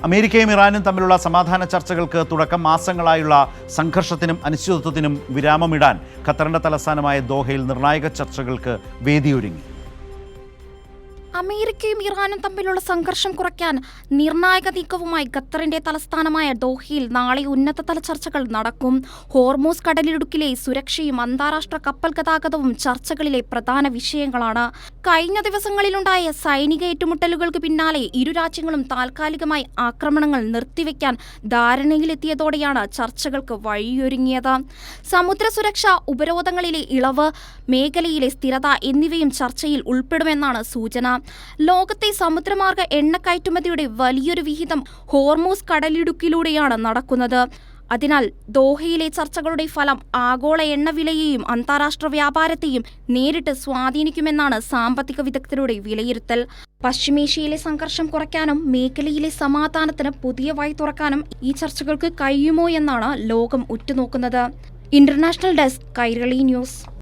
അമേരിക്കയും ഇറാനും തമ്മിലുള്ള സമാധാന ചർച്ചകൾക്ക് തുടക്കം. മാസങ്ങളായുള്ള സംഘർഷത്തിനും അനിശ്ചിതത്വത്തിനും വിരാമമിടാൻ ഖത്തറിന്റെ തലസ്ഥാനമായ ദോഹയിൽ നിർണായക ചർച്ചകൾക്ക് വേദിയൊരുങ്ങി. അമേരിക്കയും ഇറാനും തമ്മിലുള്ള സംഘർഷം കുറയ്ക്കാൻ നിർണായക നീക്കവുമായി ഖത്തറിന്റെ തലസ്ഥാനമായ ദോഹയിൽ നാളെ ഉന്നതതല ചർച്ചകൾ നടക്കും. ഹോർമൂസ് കടലിടുക്കിലെ സുരക്ഷയും അന്താരാഷ്ട്ര കപ്പൽ ഗതാഗതവും ചർച്ചകളിലെ പ്രധാന വിഷയങ്ങളാണ്. കഴിഞ്ഞ ദിവസങ്ങളിലുണ്ടായ സൈനിക ഏറ്റുമുട്ടലുകൾക്ക് പിന്നാലെ ഇരു രാജ്യങ്ങളും താൽക്കാലികമായി ആക്രമണങ്ങൾ നിർത്തിവെക്കാൻ ധാരണയിലെത്തിയതോടെയാണ് ചർച്ചകൾക്ക് വഴിയൊരുങ്ങിയത്. സമുദ്ര സുരക്ഷ, ഉപരോധങ്ങളിലെ ഇളവ്, മേഖലയിലെ സ്ഥിരത എന്നിവയും ചർച്ചയിൽ ഉൾപ്പെടുമെന്നാണ് സൂചന. ലോകത്തെ സമുദ്രമാർഗ എണ്ണ കയറ്റുമതിയുടെ വലിയൊരു വിഹിതം ഹോർമൂസ് കടലിടുക്കിലൂടെയാണ് നടക്കുന്നത്. അതിനാൽ ദോഹയിലെ ചർച്ചകളുടെ ഫലം ആഗോള എണ്ണവിലയെയും അന്താരാഷ്ട്ര വ്യാപാരത്തെയും നേരിട്ട് സ്വാധീനിക്കുമെന്നാണ് സാമ്പത്തിക വിദഗ്ധരുടെ വിലയിരുത്തൽ. പശ്ചിമേഷ്യയിലെ സംഘർഷം കുറയ്ക്കാനും മേഖലയിലെ സമാധാനത്തിന് പുതിയ വഴി തുറക്കാനും ഈ ചർച്ചകൾക്ക് കഴിയുമോ എന്നാണ് ലോകം ഉറ്റുനോക്കുന്നത്. International desk, Kairali news.